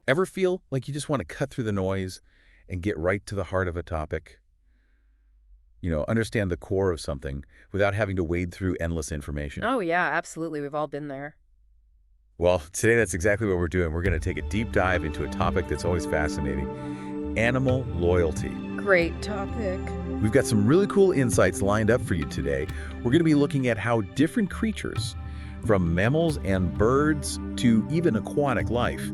Ever feel like you just want to cut through the noise and get right to the heart of a topic? Understand the core of something without having to wade through endless information. Oh, yeah, absolutely. We've all been there. Well, today that's exactly what we're doing. We're going to take a deep dive into a topic that's always fascinating: animal loyalty. Great topic. We've got some really cool insights lined up for you today. We're going to be looking at how different creatures, from mammals and birds to even aquatic life,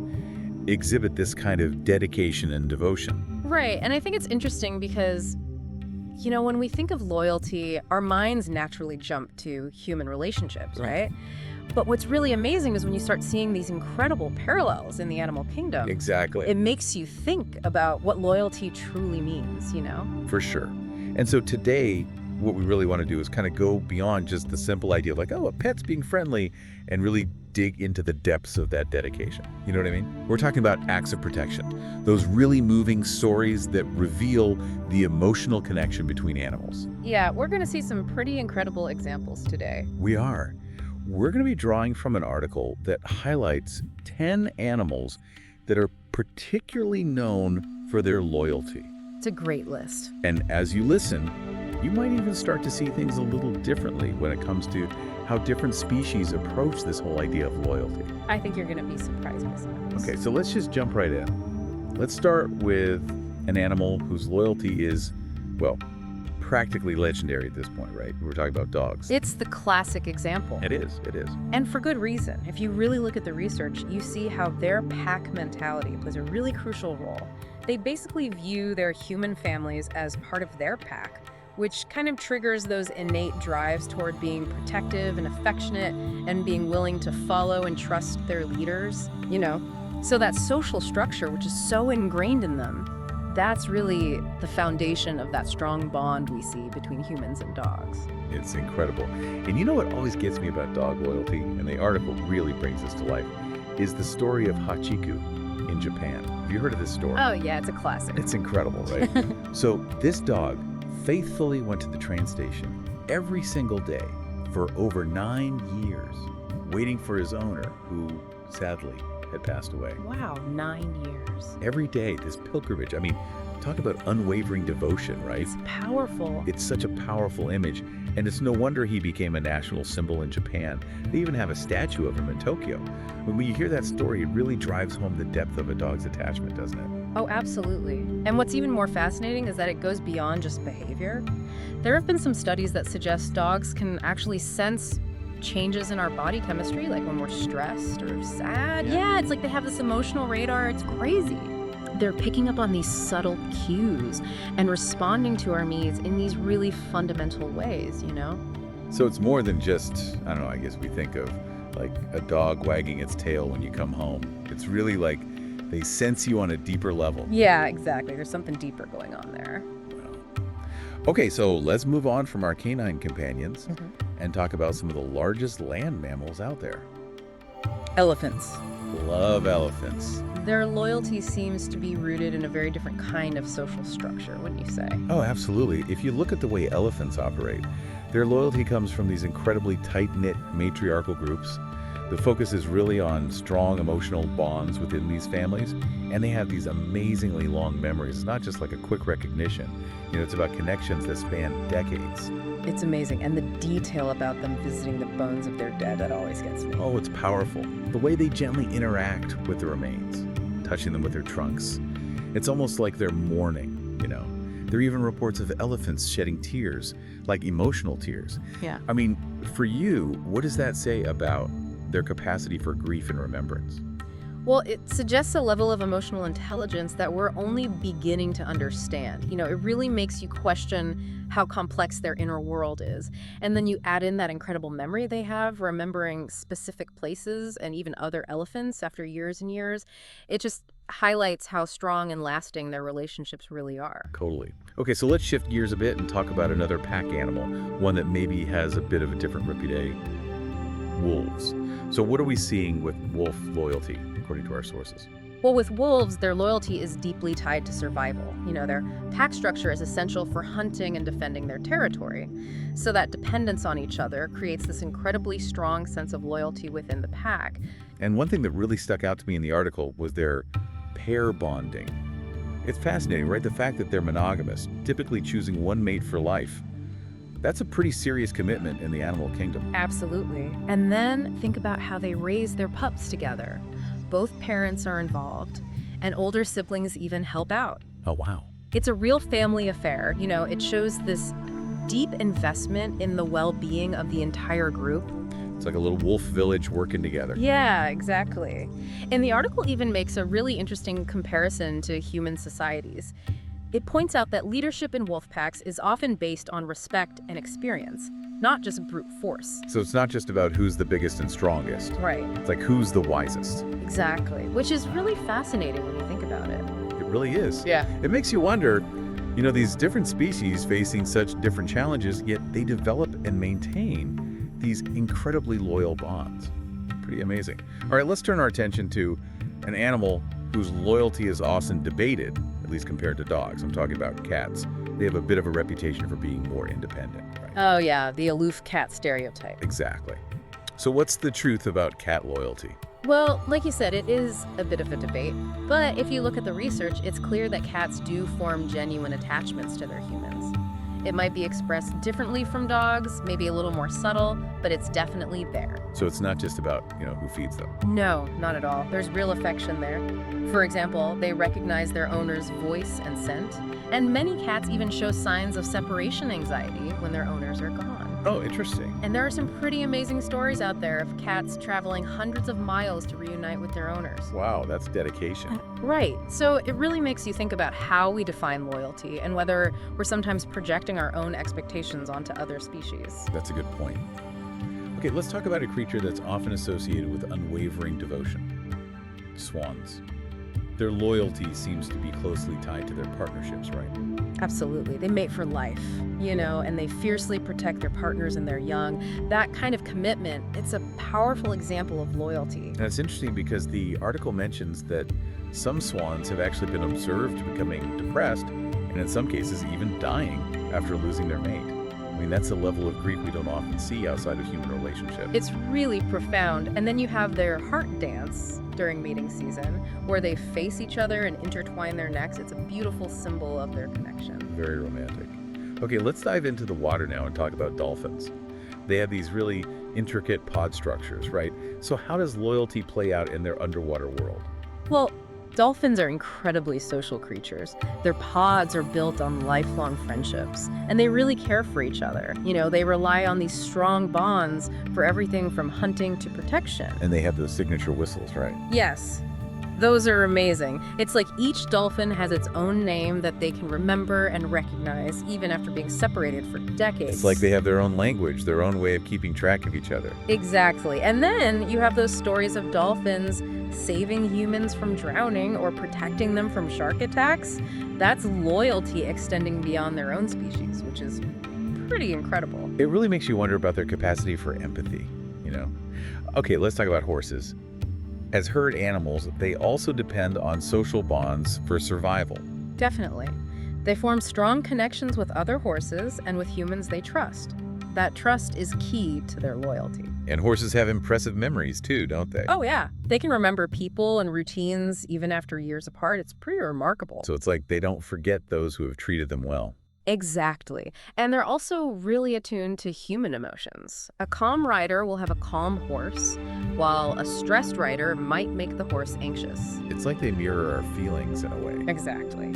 exhibit this kind of dedication and devotion. Right, and I think it's interesting because, when we think of loyalty, our minds naturally jump to human relationships, right? But what's really amazing is when you start seeing these incredible parallels in the animal kingdom. Exactly. It makes you think about what loyalty truly means, For sure. And so today, what we really want to do is kind of go beyond just the simple idea of like, oh, a pet's being friendly, and really dig into the depths of that dedication. You know what I mean? We're talking about acts of protection, those really moving stories that reveal the emotional connection between animals. Yeah, we're going to see some pretty incredible examples today. We are. We're going to be drawing from an article that highlights 10 animals that are particularly known for their loyalty. It's a great list. And as you listen, you might even start to see things a little differently when it comes to how different species approach this whole idea of loyalty. I think you're going to be surprised by some of this. Okay, so let's just jump right in. Let's start with an animal whose loyalty is, well, practically legendary at this point, right? We're talking about dogs. It's the classic example. It is. And for good reason. If you really look at the research, you see how their pack mentality plays a really crucial role. They basically view their human families as part of their pack, which kind of triggers those innate drives toward being protective and affectionate and being willing to follow and trust their leaders, So that social structure, which is so ingrained in them, that's really the foundation of that strong bond we see between humans and dogs. It's incredible. And you know what always gets me about dog loyalty, and the article really brings this to life, is the story of Hachiku in Japan. Have you heard of this story? Oh, yeah, it's a classic. It's incredible, right? So this dog faithfully went to the train station every single day for over 9 years, waiting for his owner, who sadly had passed away. Wow, 9 years. Every day, this pilgrimage. I mean, talk about unwavering devotion, right? It's powerful. It's such a powerful image, and it's no wonder he became a national symbol in Japan. They even have a statue of him in Tokyo. When you hear that story, it really drives home the depth of a dog's attachment, doesn't it? Oh, absolutely. And what's even more fascinating is that it goes beyond just behavior. There have been some studies that suggest dogs can actually sense changes in our body chemistry, like when we're stressed or sad. Yeah, it's like they have this emotional radar. It's crazy. They're picking up on these subtle cues and responding to our needs in these really fundamental ways, So it's more than just, I don't know, I guess we think of like a dog wagging its tail when you come home. It's really like they sense you on a deeper level. Yeah, exactly. There's something deeper going on there. Okay, so let's move on from our canine companions and talk about some of the largest land mammals out there. Elephants. Love elephants. Their loyalty seems to be rooted in a very different kind of social structure, wouldn't you say? Oh, absolutely. If you look at the way elephants operate, their loyalty comes from these incredibly tight-knit matriarchal groups. The focus is really on strong emotional bonds within these families, and they have these amazingly long memories. It's not just like a quick recognition. It's about connections that span decades. It's amazing, and the detail about them visiting the bones of their dead, that always gets me. Oh, it's powerful. The way they gently interact with the remains, touching them with their trunks. It's almost like they're mourning, There are even reports of elephants shedding tears, like emotional tears. Yeah. I mean, for you, what does that say about their capacity for grief and remembrance? Well, it suggests a level of emotional intelligence that we're only beginning to understand. It really makes you question how complex their inner world is. And then you add in that incredible memory they have, remembering specific places and even other elephants after years and years. It just highlights how strong and lasting their relationships really are. Totally. Okay, so let's shift gears a bit and talk about another pack animal, one that maybe has a bit of a different reputation: wolves. So what are we seeing with wolf loyalty, according to our sources? Well, with wolves, their loyalty is deeply tied to survival. Their pack structure is essential for hunting and defending their territory. So that dependence on each other creates this incredibly strong sense of loyalty within the pack. And one thing that really stuck out to me in the article was their pair bonding. It's fascinating, right? The fact that they're monogamous, typically choosing one mate for life. That's a pretty serious commitment in the animal kingdom. Absolutely. And then think about how they raise their pups together. Both parents are involved, and older siblings even help out. Oh, wow. It's a real family affair. It shows this deep investment in the well-being of the entire group. It's like a little wolf village working together. Yeah, exactly. And the article even makes a really interesting comparison to human societies. It points out that leadership in wolf packs is often based on respect and experience, not just brute force. So it's not just about who's the biggest and strongest. Right. It's like who's the wisest. Exactly, which is really fascinating when you think about it. It really is. Yeah. It makes you wonder, these different species facing such different challenges, yet they develop and maintain these incredibly loyal bonds. Pretty amazing. All right, let's turn our attention to an animal whose loyalty is often debated, at least compared to dogs. I'm talking about cats. They have a bit of a reputation for being more independent, right? Oh yeah, the aloof cat stereotype. Exactly. So what's the truth about cat loyalty? Well, like you said, it is a bit of a debate. But if you look at the research, it's clear that cats do form genuine attachments to their humans. It might be expressed differently from dogs, maybe a little more subtle, but it's definitely there. So it's not just about, who feeds them. No, not at all. There's real affection there. For example, they recognize their owner's voice and scent, and many cats even show signs of separation anxiety when their owners are gone. Oh, interesting. And there are some pretty amazing stories out there of cats traveling hundreds of miles to reunite with their owners. Wow, that's dedication. Right. So it really makes you think about how we define loyalty and whether we're sometimes projecting our own expectations onto other species. That's a good point. Okay, let's talk about a creature that's often associated with unwavering devotion. Swans. Their loyalty seems to be closely tied to their partnerships, right? Absolutely. They mate for life, and they fiercely protect their partners and their young. That kind of commitment, it's a powerful example of loyalty. And it's interesting because the article mentions that some swans have actually been observed becoming depressed, and in some cases even dying after losing their mate. I mean, that's a level of grief we don't often see outside of human relationships. It's really profound. And then you have their heart dance during mating season, where they face each other and intertwine their necks. It's a beautiful symbol of their connection. Very romantic. Okay, let's dive into the water now and talk about dolphins. They have these really intricate pod structures, right? So how does loyalty play out in their underwater world? Well, dolphins are incredibly social creatures. Their pods are built on lifelong friendships, and they really care for each other. They rely on these strong bonds for everything from hunting to protection. And they have those signature whistles, right? Yes. Those are amazing. It's like each dolphin has its own name that they can remember and recognize even after being separated for decades. It's like they have their own language, their own way of keeping track of each other. Exactly. And then you have those stories of dolphins saving humans from drowning or protecting them from shark attacks. That's loyalty extending beyond their own species, which is pretty incredible. It really makes you wonder about their capacity for empathy, Okay, let's talk about horses. As herd animals, they also depend on social bonds for survival. Definitely. They form strong connections with other horses and with humans they trust. That trust is key to their loyalty. And horses have impressive memories too, don't they? Oh yeah. They can remember people and routines even after years apart. It's pretty remarkable. So it's like they don't forget those who have treated them well. Exactly. And they're also really attuned to human emotions. A calm rider will have a calm horse, while a stressed rider might make the horse anxious. It's like they mirror our feelings in a way. Exactly.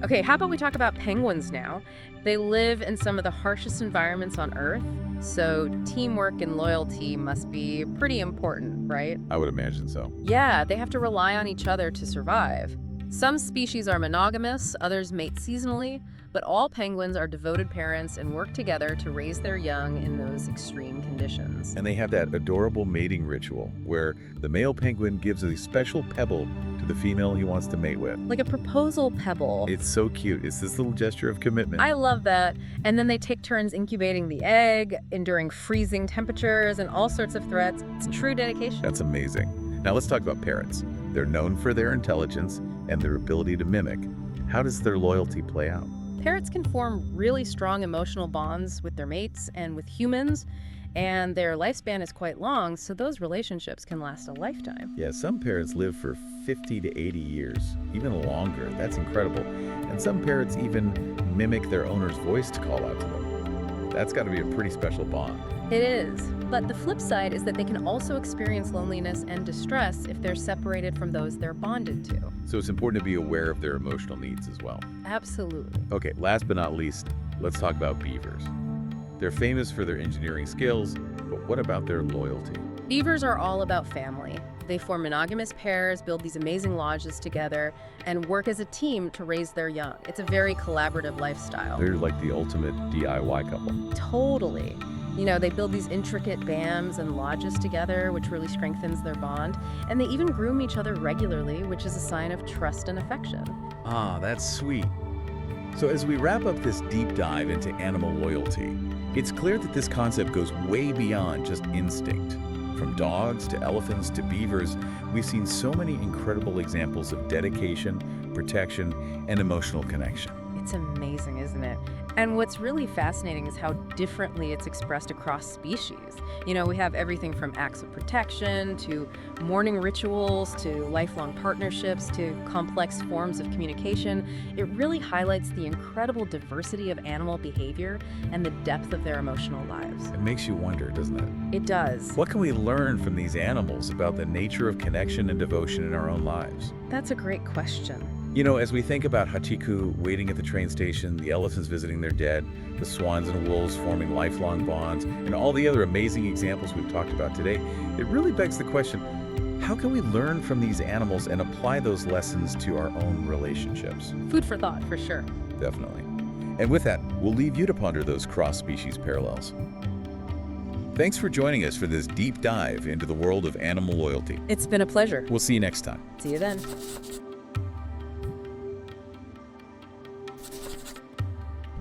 Okay, how about we talk about penguins now? They live in some of the harshest environments on Earth, so teamwork and loyalty must be pretty important, right? I would imagine so. Yeah, they have to rely on each other to survive. Some species are monogamous, others mate seasonally, but all penguins are devoted parents and work together to raise their young in those extreme conditions. And they have that adorable mating ritual where the male penguin gives a special pebble to the female he wants to mate with. Like a proposal pebble. It's so cute. It's this little gesture of commitment. I love that. And then they take turns incubating the egg, enduring freezing temperatures and all sorts of threats. It's true dedication. That's amazing. Now let's talk about parrots. They're known for their intelligence and their ability to mimic. How does their loyalty play out? Parrots can form really strong emotional bonds with their mates and with humans, and their lifespan is quite long, so those relationships can last a lifetime. Yeah, some parrots live for 50 to 80 years, even longer. That's incredible. And some parrots even mimic their owner's voice to call out to them. That's got to be a pretty special bond. It is, but the flip side is that they can also experience loneliness and distress if they're separated from those they're bonded to. So it's important to be aware of their emotional needs as well. Absolutely. Okay, last but not least, let's talk about beavers. They're famous for their engineering skills, but what about their loyalty? Beavers are all about family. They form monogamous pairs, build these amazing lodges together, and work as a team to raise their young. It's a very collaborative lifestyle. They're like the ultimate DIY couple. Totally. They build these intricate dams and lodges together, which really strengthens their bond. And they even groom each other regularly, which is a sign of trust and affection. Ah, that's sweet. So as we wrap up this deep dive into animal loyalty, it's clear that this concept goes way beyond just instinct. From dogs to elephants to beavers, we've seen so many incredible examples of dedication, protection, and emotional connection. It's amazing, isn't it? And what's really fascinating is how differently it's expressed across species. We have everything from acts of protection to mourning rituals to lifelong partnerships to complex forms of communication. It really highlights the incredible diversity of animal behavior and the depth of their emotional lives. It makes you wonder, doesn't it? It does. What can we learn from these animals about the nature of connection and devotion in our own lives? That's a great question. As we think about Hachiku waiting at the train station, the elephants visiting their dead, the swans and wolves forming lifelong bonds, and all the other amazing examples we've talked about today, it really begs the question, how can we learn from these animals and apply those lessons to our own relationships? Food for thought, for sure. Definitely. And with that, we'll leave you to ponder those cross-species parallels. Thanks for joining us for this deep dive into the world of animal loyalty. It's been a pleasure. We'll see you next time. See you then.